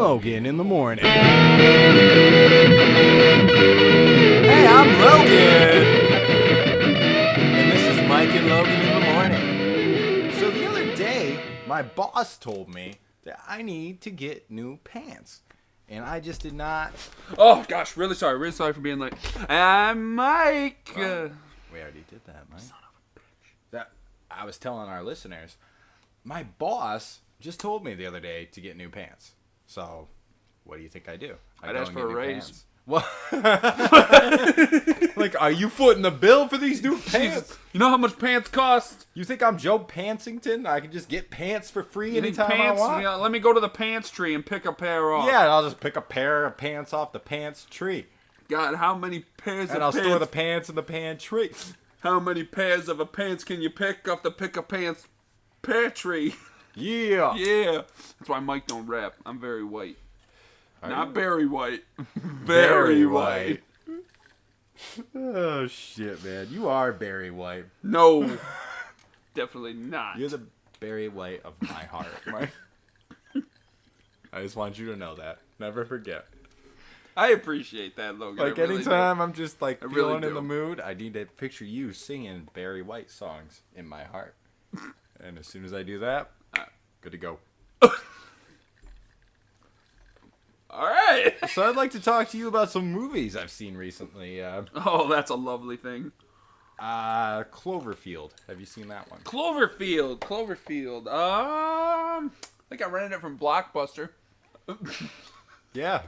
Logan in the morning. Hey, I'm Logan! And this is Mike and Logan in the morning. So the other day, my boss told me that I need to get new pants. And I just did not... Oh, gosh, really sorry for being late. I'm Mike. We already did that, Mike. Son of a bitch. That, I was telling our listeners, my boss just told me the other day to get new pants. So, what do you think I do? I'd ask for a raise. What? Like, are you footing the bill for these new pants? You know how much pants cost? You think I'm Joe Pansington? I can just get pants for free anytime I want? Yeah, let me go to the pants tree and pick a pair off. Yeah, I'll just pick a pair of pants off the pants tree. God, how many pairs of pants? And I'll store the pants in the pants tree. How many pairs of pants can you pick off the pick-a-pants pear tree? Yeah. Yeah. That's why Mike don't rap. I'm very white. Not very white. Very white. Oh, shit, man. You are Barry White. No. Definitely not. You're the Barry White of my heart, Mike. I just want you to know that. Never forget. I appreciate that, Logan. Like, really anytime do. I'm just, like, I feeling really in the do. mood, I need to picture you singing Barry White songs in my heart. And as soon as I do that, good to go. All right. So I'd like to talk to you about some movies I've seen recently. Oh, that's a lovely thing. Cloverfield. Have you seen that one? Cloverfield. I think I rented it from Blockbuster. Yeah.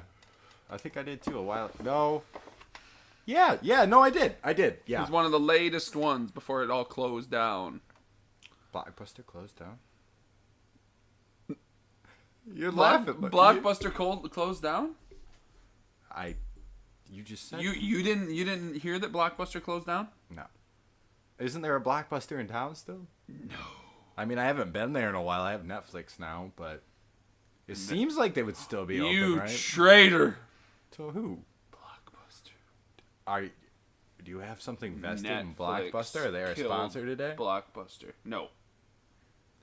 I think I did too a while. No. Yeah, no, I did. It Yeah. was one of the latest ones before it all closed down. Blockbuster closed down? You're laughing. Blockbuster closed down? You just said You didn't hear that Blockbuster closed down? No. Isn't there a Blockbuster in town still? No. I mean, I haven't been there in a while. I have Netflix now, but it seems like they would still be open, You right? traitor. To who? Blockbuster. Do you have something vested in Netflix Blockbuster? Are they our killed sponsor today? Blockbuster. No.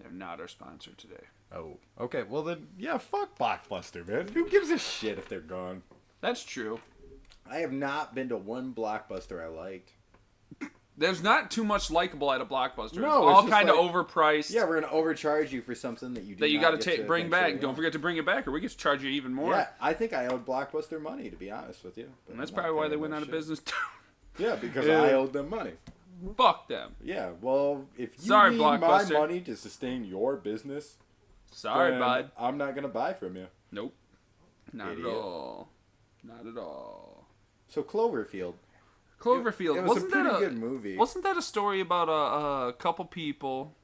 They're not our sponsor today. Oh, okay. Well then, yeah, fuck Blockbuster, man. Who gives a shit if they're gone? That's true. I have not been to one Blockbuster I liked. There's not too much likable at a Blockbuster. No, it's it's all just kind of like- overpriced. Yeah, we're gonna overcharge you for something that you Got to bring back. Don't forget to bring it back, or we get to charge you even more. Yeah, I think I owed Blockbuster money, to be honest with you. But And that's I'm not probably why paying they that went out of shit. business too. Yeah, because Yeah. I owed them money. Fuck them. Yeah, well, if you Sorry, need my Blockbuster. money to sustain your business, Sorry, then bud. I'm not gonna buy from you. Nope. Not Idiot. at all. Not at all. So Cloverfield. Cloverfield. It was wasn't a pretty that good movie. Wasn't that a story about a couple people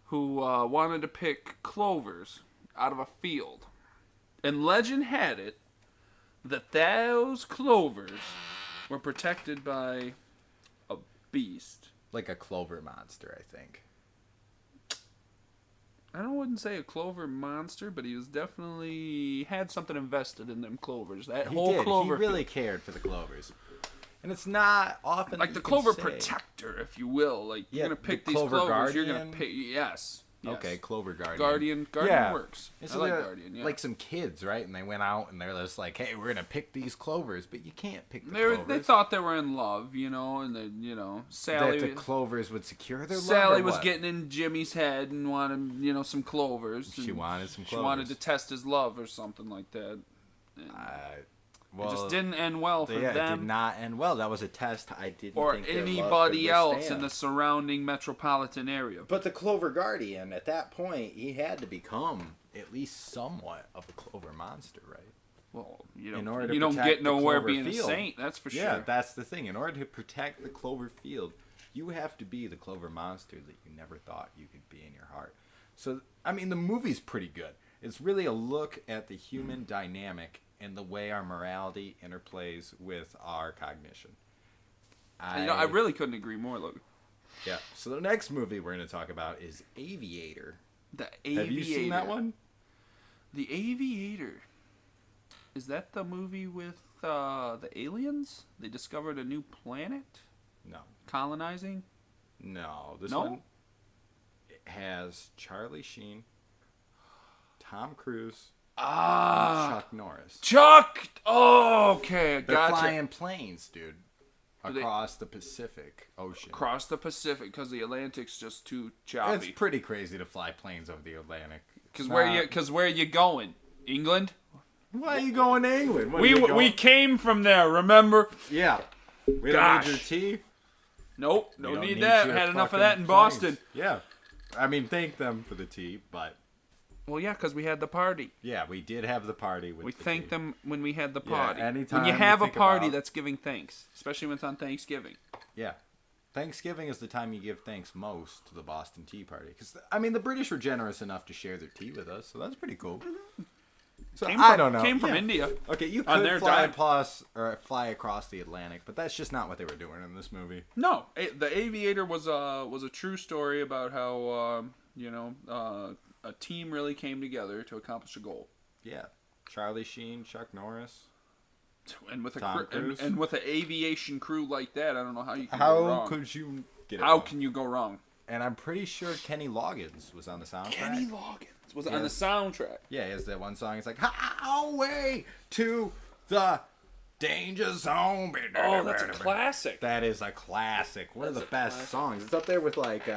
who wanted to pick clovers out of a field? And legend had it that those clovers were protected by a beast. Like a clover monster, I think. wouldn't say a clover monster, but he was definitely had something invested in them clovers. That He whole did. clover He really cared for the clovers. And it's not often like that the you can clover say- protector, if you will. Like Yeah, you're gonna pick the these Clover clovers, you're gonna Guardian? pick. Yes. Okay, Clover Guardian. Guardian Yeah. works. And I so like they're Guardian. Yeah. like some kids, right? And they went out and they're just like, "Hey, we're gonna pick these clovers," but you can't pick the clovers. They thought they were in love, and they, Sally. that the clovers would secure their love. Sally or was what? getting in Jimmy's head and wanted, some clovers. She and wanted some She wanted to clovers. test his love or something like that. And Well, it just didn't end well for yeah, it did them not end well. That was a test I didn't or think their love anybody could else in withstand. the surrounding metropolitan area. But the Clover Guardian, at that point, he had to become at least somewhat of a clover monster, right? Well, In order to you don't protect get the nowhere Clover being a Field. saint, that's for Yeah, sure. that's the thing. In order to protect the Clover Field, you have to be the clover monster that you never thought you could be in your heart. So, I mean, the movie's pretty good. It's really a look at the human dynamic and the way our morality interplays with our cognition. I really couldn't agree more, Logan. Yeah. So the next movie we're going to talk about is Aviator. The Aviator. Have you seen that one? The Aviator. Is that the movie with the aliens? They discovered a new planet? No. Colonizing? No. This No? one has Charlie Sheen, Tom Cruise, Chuck Norris. Chuck! Oh, okay, They're gotcha. flying planes, dude. Across the Pacific Ocean. Across the Pacific, because the Atlantic's just too choppy. It's pretty crazy to fly planes over the Atlantic. Because where are you going? England? Why are you going to England? We came from there, remember? Yeah. We don't need your tea. Nope, We don't don't need need that. your Had enough of fucking that in planes. Boston. Yeah. I mean, thank them for the tea, but... Well, yeah, because we had the party. Yeah, we did have the party with We the thanked tea. them when we had the Yeah, party. anytime when you you have a think party, about- that's giving thanks. Especially when it's on Thanksgiving. Yeah. Thanksgiving is the time you give thanks most to the Boston Tea Party. Because, I mean, the British were generous enough to share their tea with us, so that's pretty cool. So, I don't know. Came from Yeah. India. Okay, you On could their fly dime. fly across the Atlantic, but that's just not what they were doing in this movie. No, the Aviator was a true story about how a team really came together to accomplish a goal. Yeah. Charlie Sheen, Chuck Norris. And with Tom a Cruise. and with an aviation crew like that, I don't know how you can go How wrong. could you get it How wrong? can you go wrong? And I'm pretty sure Kenny Loggins was on the soundtrack. Kenny Loggins was on the Yes. soundtrack. Yeah, he has that one song. It's like, highway to the danger zone. Oh, that's a classic. That is a classic. One of That's the a best classic. songs. It's up there with like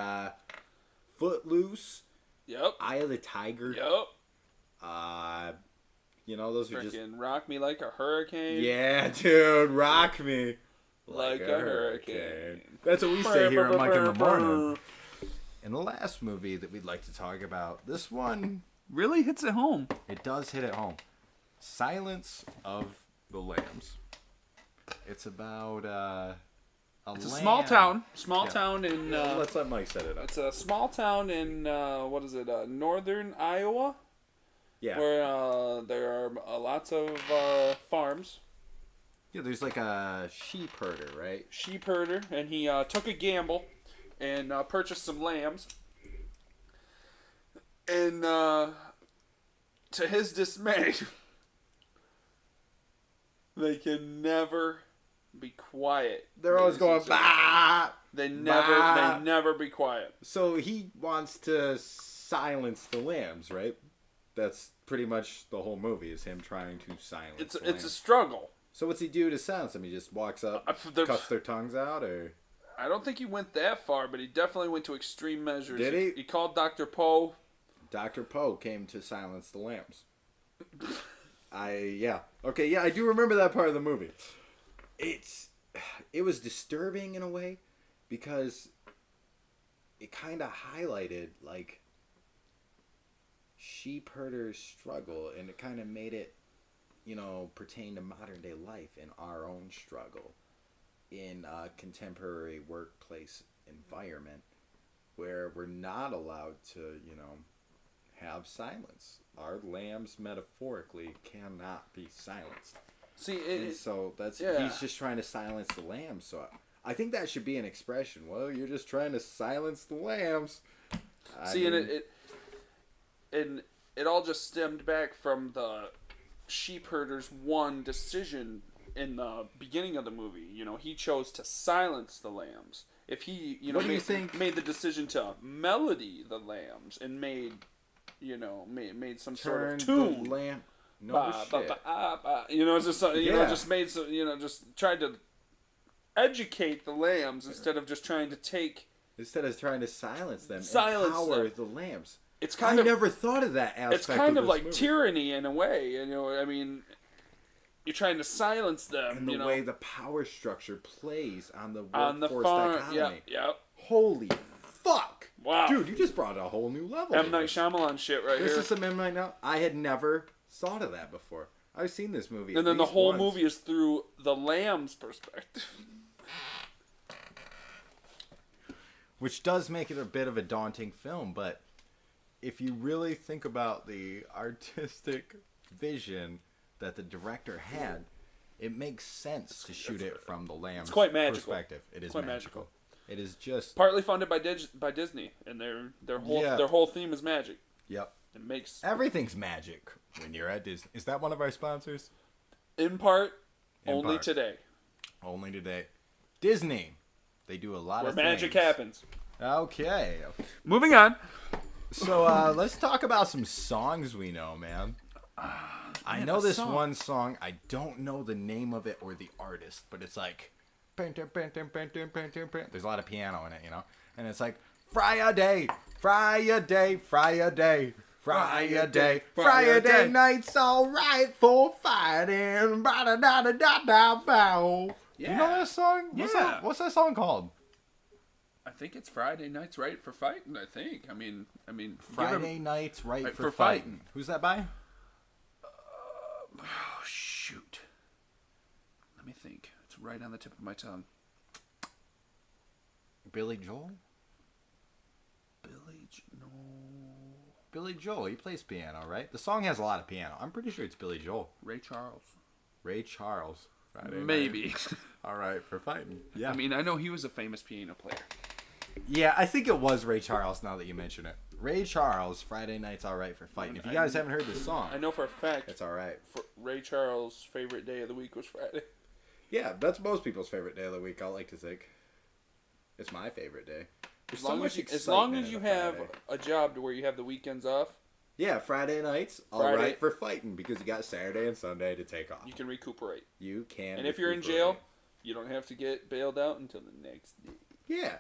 Footloose, Yep. Eye of the Tiger. Yep. Those are just... Freaking rock me like a hurricane. Yeah, dude, rock me Like a hurricane. That's what we say here on Mike in the Morning. And the last movie that we'd like to talk about, this one, Really hits it home. it does hit it home. Silence of the Lambs. It's about It's a lamb. small town. Yeah. Town in. Let's let Mike set it up. It's a small town in northern Iowa, Yeah. where there are lots of farms. Yeah, there's like a sheep herder, right? Sheep herder, and he took a gamble and purchased some lambs. And to his dismay, they can never be quiet. They're always going, bah! They Bah! never be quiet. So he wants to silence the lambs, right? That's pretty much the whole movie, is him trying to silence It's the a lambs. struggle. So what's he do to silence them? He just walks up, cuts their tongues out, or... I don't think he went that far, but he definitely went to extreme measures. Did he? He called Dr. Poe. Dr. Poe came to silence the lambs. I do remember that part of the movie. It was disturbing in a way, because it kind of highlighted, like, sheep herders' struggle, and it kind of made it, pertain to modern day life and our own struggle in a contemporary workplace environment where we're not allowed to, have silence. Our lambs, metaphorically, cannot be silenced. See, He's just trying to silence the lambs. So I think that should be an expression. Well, you're just trying to silence the lambs. And it all just stemmed back from the sheep herders' one decision in the beginning of the movie. He chose to silence the lambs. If he, What do you think? made the decision to melody the lambs and made some sort of tune. The lamb. No Ba, shit. ba, ba, ah, ba. Just made some, just tried to educate the lambs instead of just trying to take. Instead of trying to silence them, Silence empower them. the lambs. It's I never thought of that aspect. It's kind of this like movie. tyranny in a way. You're trying to silence them. And the way the power structure plays on the on the workforce farm. dichotomy. Yep. Holy fuck! Wow. Dude, you just brought a whole new level. M. to Night this. Shyamalan shit right This here. is some M. Night now. I had never thought of that before. I've seen this movie. And at then the least whole once. movie is through the lamb's perspective. Which does make it a bit of a daunting film, but if you really think about the artistic vision that the director had, it makes sense to shoot it from the lamb's quite magical. perspective. It is Quite magical. It is just... Partly funded by Disney, and their whole theme is magic. Yep. It makes Everything's magic when you're at Disney. Is that one of our sponsors? in part In only part. today Only today. Disney. They do a lot where of magic things. happens. Okay. Moving on. So let's talk about some songs we know, man. I Man, know a this song. one song. I don't know the name of it or the artist, but it's like there's a lot of piano in it, you know, and it's like Friday, Friday, Friday, Friday, Friday night's all right for fighting. Ba-da-da-da-da-da-bow. Yeah. You know that song? Yeah. What's that song called? I think it's Friday Night's Right for Fighting. I think. I mean, Friday Night's Right Right for for Fighting. Fighting. Who's that by? Oh shoot. Let me think. It's right on the tip of my tongue. Billy Joel? No. Billy Joel. He plays piano, right? The song has a lot of piano. I'm pretty sure it's Billy Joel. Ray Charles. Ray Charles. Friday Night. Maybe. All right, for fighting. Yeah. I mean, I know he was a famous piano player. Yeah, I think it was Ray Charles now that you mention it. Ray Charles, Friday Night's All Right for Fighting. If you guys haven't heard this song, I know for a fact. it's all right. Ray Charles' favorite day of the week was Friday. Yeah, that's most people's favorite day of the week, I like to think. It's my favorite day. There's so much As long excitement as you in a have Friday. a job to where you have the weekends off, Yeah, Friday nights, all Friday. right for fighting because you got Saturday and Sunday to take off. you can recuperate. You can. And if you're in jail, you don't have to get bailed out until the next day. Yeah,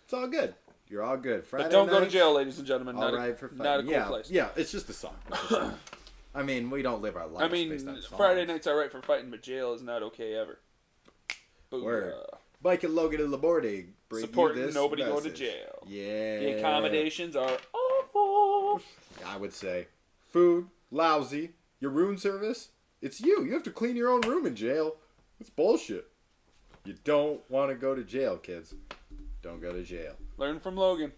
it's all good. You're all good. Friday But don't go to nights, jail, ladies and gentlemen. All Not right for a, fighting. not a cool yeah, place. Yeah, it's just a song. It's a song. I mean, we don't live our lives I mean, based on songs. Friday night's alright for fighting, but jail is not okay ever. Word. Booyah. Mike and Logan and Laborde bring Supporting you this nobody message. going to jail. Yeah. The accommodations are awful. I would say food, lousy. Your room service, it's you. You have to clean your own room in jail. It's bullshit. You don't want to go to jail, kids. Don't go to jail. Learn from Logan.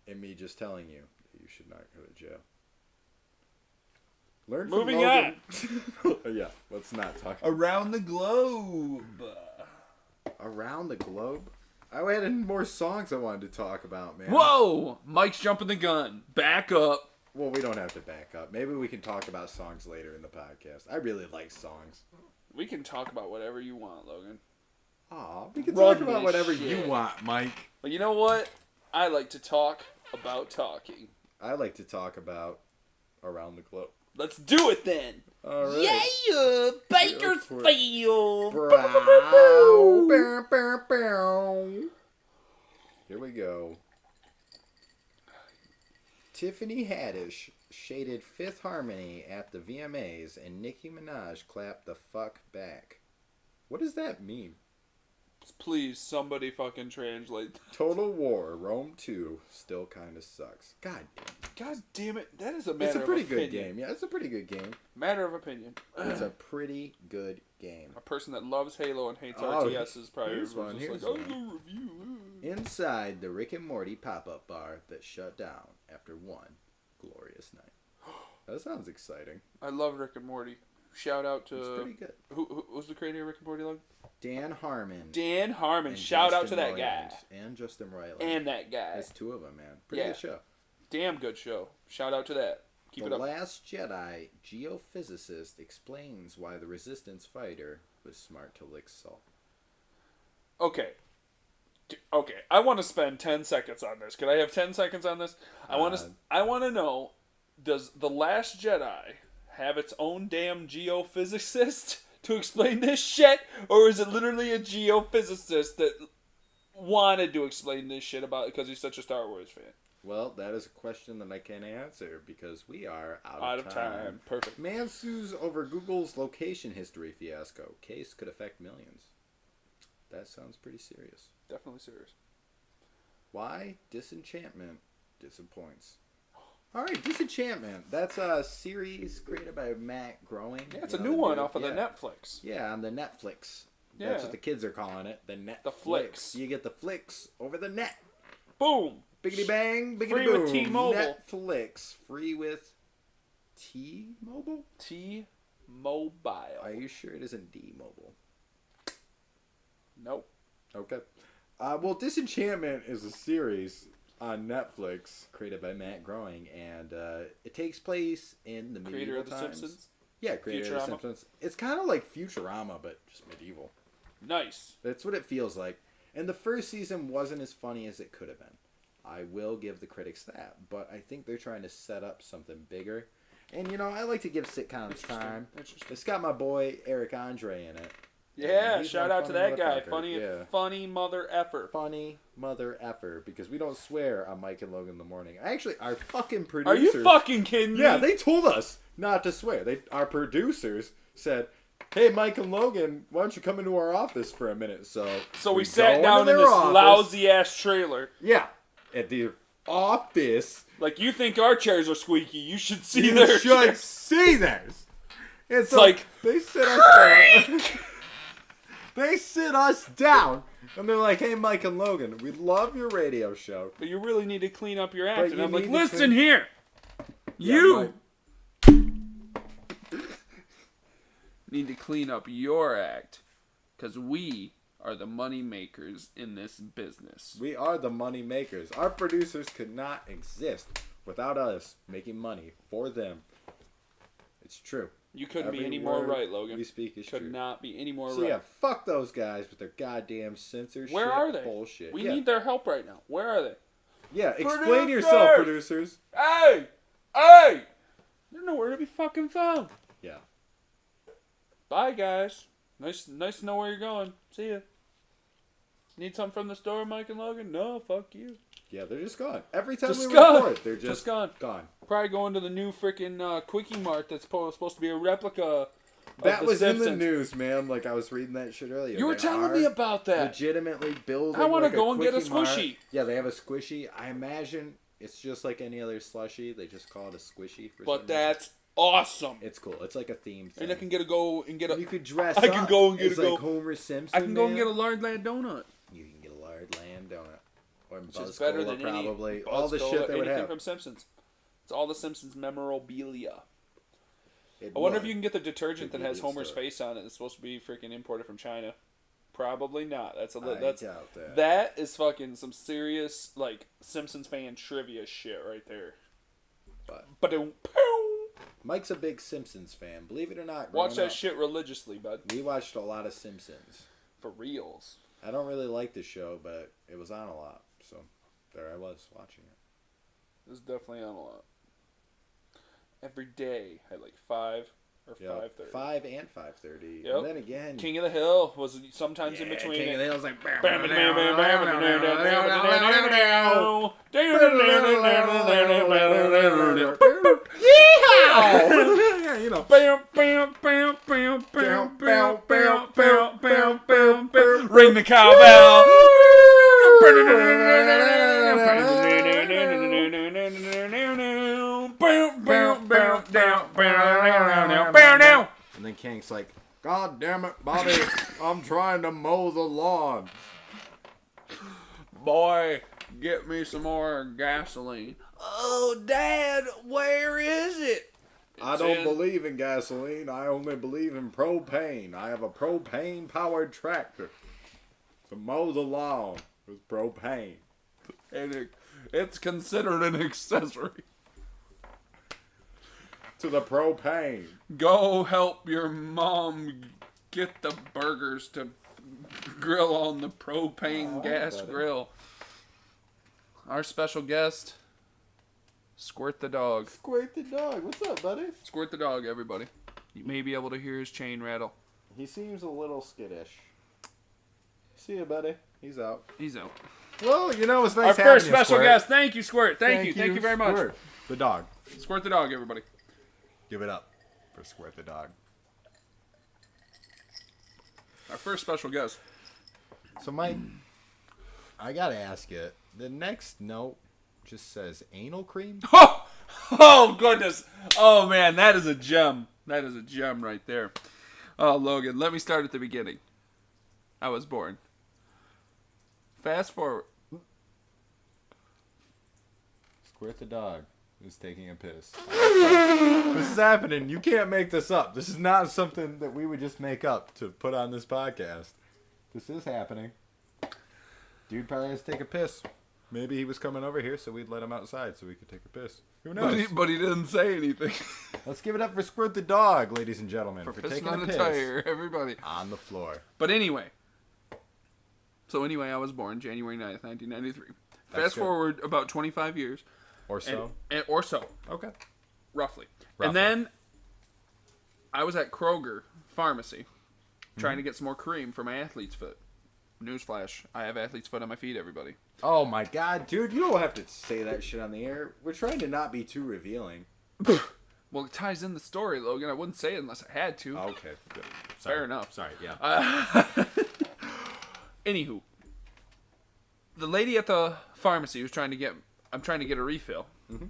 And me just telling you that you should not go to jail. Learn Moving from Logan. Yeah, let's not talk. Around the globe. Around the globe? I had more songs I wanted to talk about, man. Whoa! Mike's jumping the gun. Back up. Well, we don't have to back up. Maybe we can talk about songs later in the podcast. I really like songs. We can talk about whatever you want, Logan. Aw, we can Run talk about this whatever shit. you want, Mike. But you know what? I like to talk about talking. I like to talk about around the globe. Let's do it then. All right. Yeah, Bakersfield. Brow, bow, bow, bow. Here we go. Tiffany Haddish shaded Fifth Harmony at the VMAs and Nicki Minaj clapped the fuck back. What does that mean? Please, somebody fucking translate. Total War, Rome 2, still kinda sucks. God damn. God damn it. That is a matter It's a pretty of good opinion. game. Yeah, it's a pretty good game. Matter of opinion. It's a pretty good game. A person that loves Halo and hates Oh, RTS is probably here's just one, like, here's oh, one. no review. Inside the Rick and Morty pop-up bar that shut down after one glorious night. That sounds exciting. I love Rick and Morty. Shout out to... It's pretty good. Who was the creator of Rick and Morty, Logan? Dan Harmon. Dan Harmon. and Shout out Justin to that Roiland. guy. And Justin Roiland. And that guy. There's two of them, man. Pretty Yeah. good show. Damn good show. Shout out to that. Keep The it up. Last Jedi geophysicist explains why the Resistance fighter was smart to lick salt. Okay. Okay. I want to spend 10 seconds on this. Can I have 10 seconds on this? I want to know, does The Last Jedi have its own damn geophysicist to explain this shit? Or is it literally a geophysicist that wanted to explain this shit about it because he's such a Star Wars fan? Well, that is a question that I can't answer because we are Out of time. Perfect. Man sues over Google's location history fiasco. Case could affect millions. That sounds pretty serious. Definitely serious. Why? Disenchantment disappoints. Alright, Disenchantment. That's a series created by Matt Groening. Yeah, it's You a know, new the one dude- off of the yeah. Netflix. Yeah, on the Netflix. Yeah. That's what the kids are calling it. The Netflix. The flicks. You get the flicks over the net. Boom! Biggity bang, biggity Free boom. with T-Mobile. Netflix. Free with T-Mobile? T-Mobile. Are you sure it isn't D-Mobile? Nope. Okay. Well, Disenchantment is a series on Netflix created by Matt Groening, and it takes place in the Creator medieval of The times. Simpsons? Yeah, creator of The Futurama? Simpsons. It's kind of like Futurama, but just medieval. Nice. That's what it feels like. And the first season wasn't as funny as it could have been. I will give the critics that, but I think they're trying to set up something bigger. And, I like to give sitcoms time. Interesting. It's got my boy Eric Andre in it. Yeah, He's shout one out to funny that guy. motherfucker. Funny mother effer. Funny mother effer. Because we don't swear on Mike and Logan in the morning. Actually, our fucking Are producers... you fucking kidding me? Yeah, they told us not to swear. Our producers said, hey, Mike and Logan, why don't you come into our office for a minute? So we sat down in this lousy-ass trailer. Yeah, at the office. Like, you think our chairs are squeaky. You should see You theirs. should see theirs. It's like... They sit us down. They sit us down. And they're like, hey, Mike and Logan, we love your radio show. But you really need to clean up your act. And I'm like, need to listen here. Yeah, You need to clean up your act. Because we are the money makers in this business. We are the money makers. Our producers could not exist without us making money for them. It's true. You couldn't Every be any more word right, Logan. we speak is Could true. not be any more So right. yeah, fuck those guys with their goddamn censorship Where are they? bullshit. We Yeah. need their help right now. Where are they? Yeah, explain Producers! yourself, producers. Hey! Hey! They're nowhere to be fucking found. Yeah. Bye, guys. Nice to know where you're going. See ya. Need something from the store, Mike and Logan? No, fuck you. Yeah, they're just gone. Every time Just we gone. record, they're just gone. Gone. Probably going to the new freaking Quickie Mart that's supposed to be a replica. That the was Simpsons. in the news, man. Like, I was reading that shit earlier. You were They telling are me about that. legitimately building I want to like go and get a Quickie Mart. squishy. Yeah, they have a squishy. I imagine it's just like any other slushy. They just call it a squishy for some But reason. that's awesome. It's cool. It's like a theme thing. And I can go and get a. You could dress I up. can go and get it's a like go. Homer Simpson. I can go and man. get a large land donut. You can get a lard land donut. Or Which Buzz is better Cola, than probably. any All the Buzz shit Cola, they would anything have. from Simpsons. It's all the Simpsons memorabilia. It I wonder if would. you can get the detergent that has Convenience Homer's store. face on it. It's supposed to be freaking imported from China. Probably not. That's a I that's doubt that. that is fucking some serious like Simpsons fan trivia shit right there. But Mike's a big Simpsons fan. Believe it or not. watch growing that up, shit religiously, bud. We watched a lot of Simpsons. For reals. I don't really like the show, but it was on a lot. So there I was watching it. It's definitely on a lot. Every day at like 5 or Yep. 5:30. 5 and 5:30. Yep. And then again. King of the Hill was sometimes in between. King it. of the Hill's like. Yeah, you know. Ring the cowbell. And then King's like, God damn it, Bobby, I'm trying to mow the lawn. Boy, get me some more gasoline. Oh, Dad, where is it? I don't believe in gasoline. I only believe in propane. I have a propane-powered tractor to mow the lawn with propane. And it's considered an accessory. To the propane. Go help your mom get the burgers to grill on the propane gas buddy. grill. Our special guest, Squirt the dog. Squirt the dog. What's up, buddy? Squirt the dog, everybody. You may be able to hear his chain rattle. He seems a little skittish. See ya, buddy. He's out. He's out. Well, it's nice Our having first you, special Squirt. guest. Thank you, Squirt. Thank you very much. Squirt. The dog. Squirt the dog, everybody. Give it up for Squirt the dog. Our first special guest. So, Mike, I gotta ask you. The next note just says anal cream. Oh, goodness. Oh, man, that is a gem. That is a gem right there. Oh, Logan, let me start at the beginning. I was born. Fast forward. Squirt the dog is taking a piss. This is happening. You can't make this up. This is not something that we would just make up to put on this podcast. This is happening. Dude probably has to take a piss. Maybe he was coming over here, so we'd let him outside so we could take a piss. Who knows? But he didn't say anything. Let's give it up for Squirt the dog, ladies and gentlemen, for Pissing taking on a the piss tire, everybody. on the floor. But anyway. So anyway, I was born January 9th, 1993. That's Fast good. forward about 25 years. Or so. Or so. Okay. Roughly. And then I was at Kroger Pharmacy trying to get some more cream for my athlete's foot. Newsflash, I have athlete's foot on my feet, everybody. Oh my god, dude, you don't have to say that shit on the air. We're trying to not be too revealing. Well, it ties in the story, Logan. I wouldn't say it unless I had to. Oh, okay, good. Sorry. Fair enough. Sorry, yeah. Anywho, the lady at the pharmacy was trying to get... I'm trying to get a refill. Mm-hmm.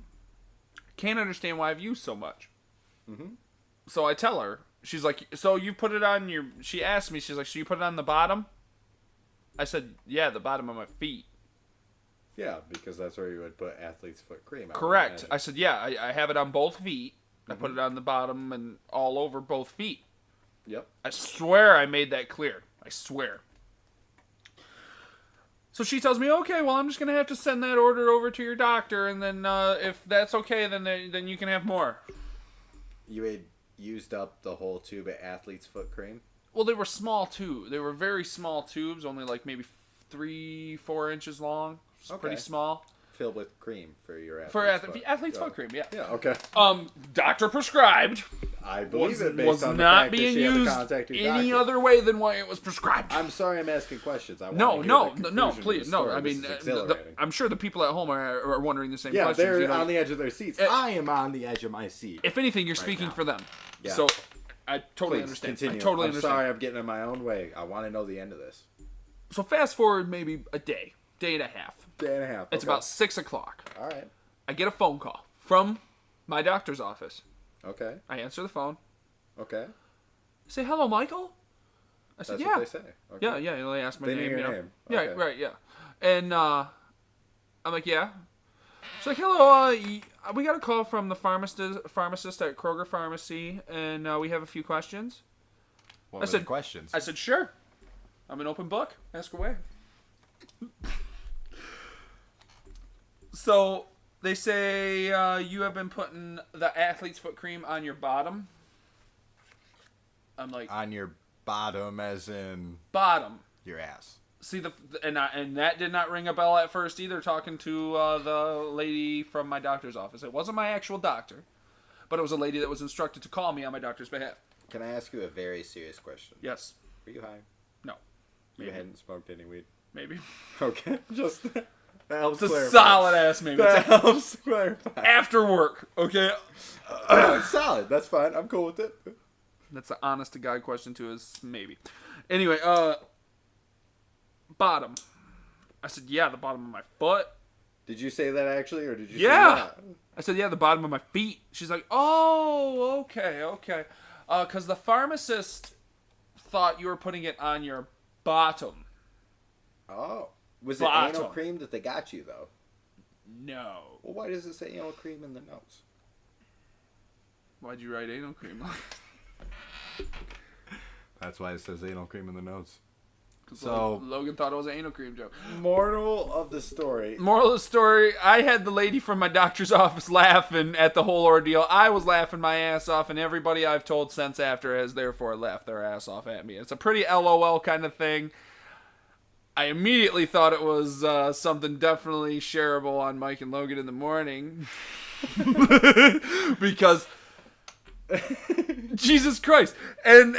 Can't understand why I've used so much. Mm-hmm. So I tell her, she's like, so you put it on your... She asked me, she's like, so you put it on the bottom? I said, yeah, the bottom of my feet. Yeah, because that's where you would put athlete's foot cream. Correct. I said, yeah, I have it on both feet. I put it on the bottom and all over both feet. Yep. I swear I made that clear. I swear. So she tells me, okay, well, I'm just going to have to send that order over to your doctor, and then if that's okay, then you can have more. You had used up the whole tube of athlete's foot cream? Well, they were small, too. They were very small tubes, only like maybe 3-4 inches long. Okay. Pretty small. Filled with cream for your athlete's foot. Athlete's foot cream, yeah. Yeah, okay. Doctor prescribed. I believe it based was on the not fact being that she had to used contact your any doctor. other way than why it was prescribed. I'm sorry I'm asking questions. No, please, no. Story. I mean, exhilarating. I'm sure the people at home are wondering the same yeah, questions. they're on the edge of their seats. I am on the edge of my seat. If anything, you're speaking now. for them. Yeah. So I totally Please, understand. Continue. I totally I'm understand. sorry I'm getting in my own way. I want to know the end of this. So fast forward maybe a day and a half. Day and a half. It's about 6 o'clock. All right. I get a phone call from my doctor's office. Okay. I answer the phone. Okay. I say, hello, Michael. I said, That's yeah. what they say. Okay. Yeah. They asked my They name. knew your name. Yeah, Okay. right, yeah. And I'm like, yeah. She's like, hello, we got a call from the pharmacist at Kroger Pharmacy, and we have a few questions. What were the questions? I said, sure. I'm an open book. Ask away. So they say you have been putting the athlete's foot cream on your bottom. I'm like, on your bottom, as in bottom. your ass. See and that did not ring a bell at first either. Talking to the lady from my doctor's office, it wasn't my actual doctor, but it was a lady that was instructed to call me on my doctor's behalf. Can I ask you a very serious question? Yes. Were you high? No. You hadn't smoked any weed. Maybe. Okay. Just. That helps it's a clarify. solid ass maybe. That helps clarify. After work, okay? It's solid. That's fine. I'm cool with it. That's the honest to God question too, is maybe. Anyway, bottom. I said, yeah, the bottom of my foot. Did you say that actually, or did you say that? I said, yeah, the bottom of my feet. She's like, oh, okay. Because the pharmacist thought you were putting it on your bottom. Oh. Was Bottom. it anal cream that they got you, though? No. Well, why does it say anal cream in the notes? Why'd you write anal cream? That's why it says anal cream in the notes. So Logan thought it was an anal cream joke. Moral of the story. Moral of the story, I had the lady from my doctor's office laughing at the whole ordeal. I was laughing my ass off, and everybody I've told since after has therefore laughed their ass off at me. It's a pretty LOL kind of thing. I immediately thought it was something definitely shareable on Mike and Logan in the morning. Because Jesus Christ. And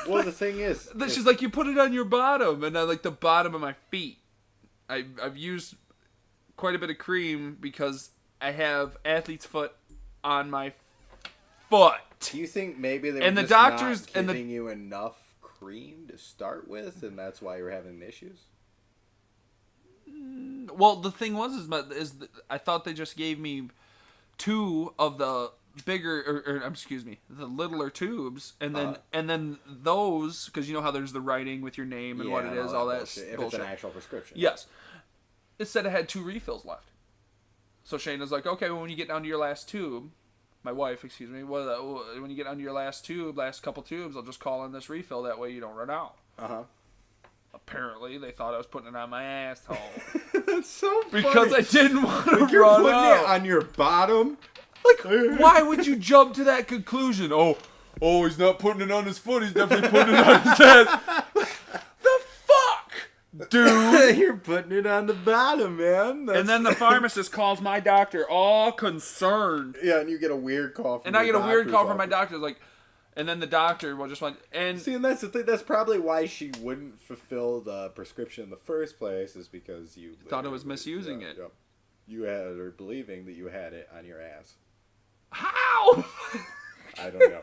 well, the thing is, she's like, you put it on your bottom, and I like the bottom of my feet. I've used quite a bit of cream because I have athlete's foot on my foot. Do you think maybe they were and the just doctors not giving you enough cream to start with, and that's why you're having issues? Well, the thing was I thought they just gave me 2 of the bigger, the littler tubes, and then those, because you know how there's the writing with your name and what it is, all that bullshit. If it's an actual prescription. Yes. It said it had 2 refills left. So Shayna's like, okay, well, when you get down to your last tube, my wife, when you get down to your last couple tubes, I'll just call in this refill. That way you don't run out. Uh-huh. Apparently, they thought I was putting it on my asshole. That's so funny. Because I didn't want to you're run putting out. it on your bottom? Like, why would you jump to that conclusion? Oh, he's not putting it on his foot. He's definitely putting it on his ass. The fuck? Dude. You're putting it on the bottom, man. And then the pharmacist calls my doctor all concerned. Yeah, and you get a weird call from And I get a weird call from my office. doctor. Like, and then the doctor will just want... And See, and that's the thing. That's probably why she wouldn't fulfill the prescription in the first place, is because you... Thought it was misusing it. Yeah. You had her believing that you had it on your ass. how? I don't know.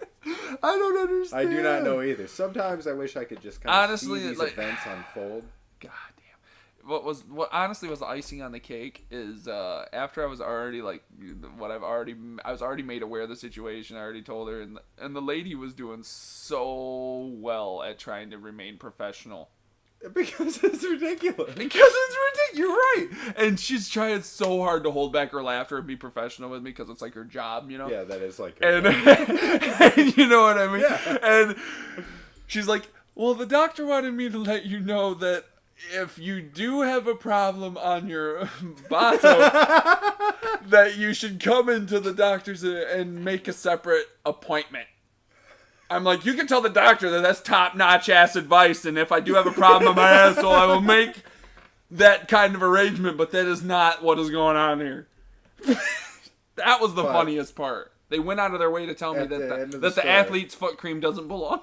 I don't understand. I do not know either. Sometimes I wish I could just kind of Honestly, see these like- events unfold. God damn. What honestly was the icing on the cake is after I was already I was already made aware of the situation. I already told her, and the lady was doing so well at trying to remain professional. Because it's ridiculous. Because it's ridiculous. You're right. And she's trying so hard to hold back her laughter and be professional with me because it's like her job, you know? Yeah, that is like... And, and you know what I mean? Yeah. And she's like, well, the doctor wanted me to let you know that if you do have a problem on your bottom, that you should come into the doctor's and make a separate appointment. I'm like, you can tell the doctor that that's top-notch ass advice, and if I do have a problem on my asshole, I will make that kind of arrangement, but that is not what is going on here. That was the funniest part. They went out of their way to tell me that the athlete's foot cream doesn't belong.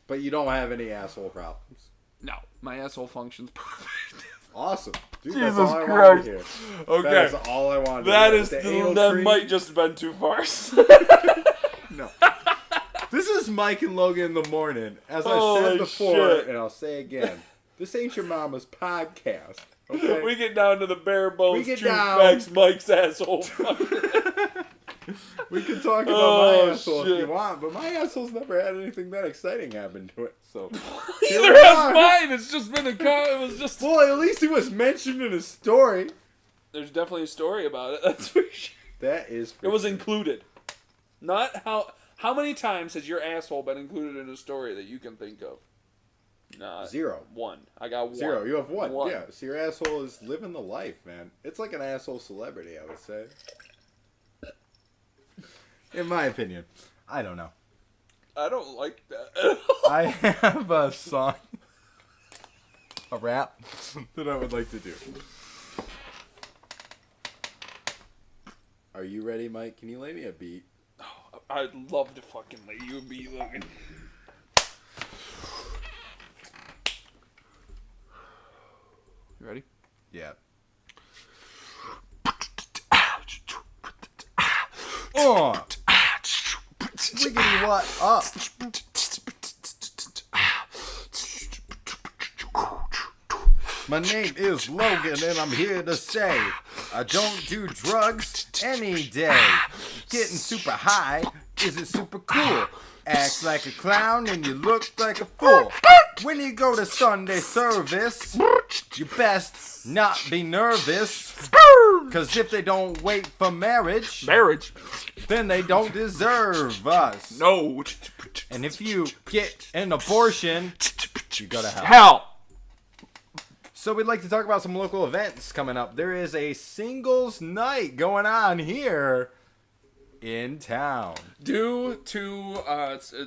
But you don't have any asshole problems. No, my asshole functions perfect. Awesome. Dude, Jesus that's all I Christ. wanted to hear. Okay. That is all I wanted to That hear. is The anal that cream. might just have been too far. No. This is Mike and Logan in the morning. As I Holy said before, shit. and I'll say again, this ain't your mama's podcast. Okay? We get down to the bare bones. We get true down. facts, Mike's asshole. We can talk about Oh, my asshole shit. if you want, but my asshole's never had anything that exciting happen to it. So Neither has mine. It's just been it was just. Well, at least he was mentioned in a story. There's definitely a story about it. That's for sure. That is. It was included. Not how many times has your asshole been included in a story that you can think of? Nah, 0. One. I got one. 0. You have one. One. Yeah. So your asshole is living the life, man. It's like an asshole celebrity, I would say. In my opinion. I don't know. I don't like that. I have a song, a rap, that I would like to do. Are you ready, Mike? Can you lay me a beat? I'd love to fucking lay you a beat, Logan. You ready? Yeah. Oh! Wiggity what up? My name is Logan and I'm here to say I don't do drugs any day. Getting super high isn't super cool. Act like a clown and you look like a fool. When you go to Sunday service, you best not be nervous. Cause if they don't wait for marriage, then they don't deserve us. No. And if you get an abortion, you go to hell. Hell. So we'd like to talk about some local events coming up. There is a singles night going on here in town. Due to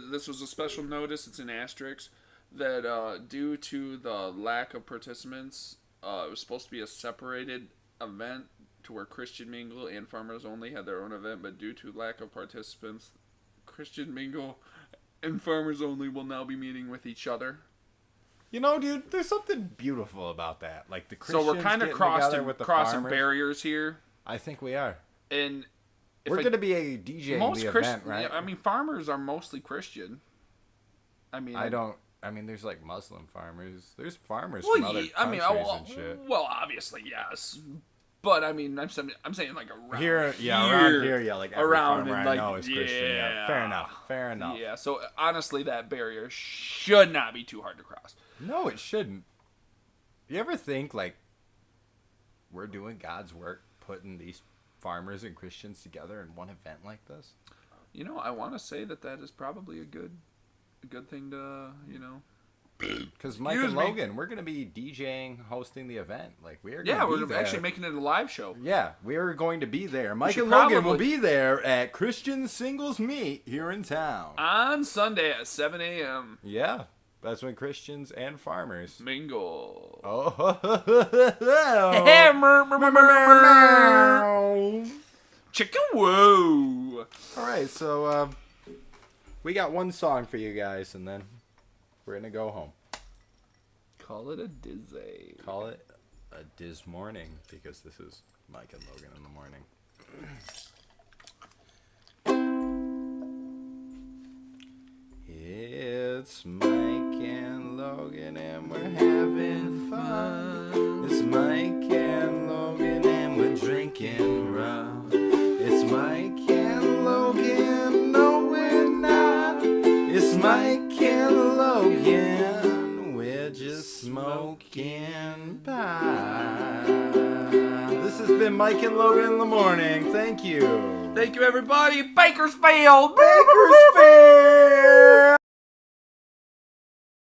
this was a special notice. It's an asterisk that due to the lack of participants, it was supposed to be a separated event to where Christian Mingle and Farmers Only had their own event, but due to lack of participants, Christian Mingle and Farmers Only will now be meeting with each other. You know, dude, there's something beautiful about that. Like the Christians So we're kind of getting together with the crossing farmers. barriers here, I think we are. and if We're going to be a DJ most the Christian, event, right? yeah, I mean, farmers are mostly Christian. I mean, I mean, there's like Muslim farmers. There's farmers well, from other countries and shit. well, obviously, yes. But I mean, I'm saying like around Around here, yeah, like every around farmer and I like know is Christian. Yeah, fair enough. Yeah, so honestly, that barrier should not be too hard to cross. No, it shouldn't. You ever think like we're doing God's work, putting these farmers and Christians together in one event like this? You know, I want to say that is probably a good thing to, you know. Because Mike and Logan, we're going to be DJing, hosting the event. Like we're we're actually making it a live show. Yeah, we're going to be there. Mike should and Logan probably- will be there at Christian Singles Meet here in town. On Sunday at 7 a.m. Yeah, That's when Christians and farmers mingle. Oh. Chicken woo. All right, so we got one song for you guys, and then we're gonna go home. Call it a dizzy. Call it a Diz morning, because this is Mike and Logan in the morning. It's Mike and Logan and we're having fun. It's Mike and Logan and we're drinking rum. It's Mike and Logan, no we're not. It's Mike and Logan, we're just smoking pot. This has been Mike and Logan in the morning. Thank you. Thank you, everybody. Bakersfield. Bakersfield.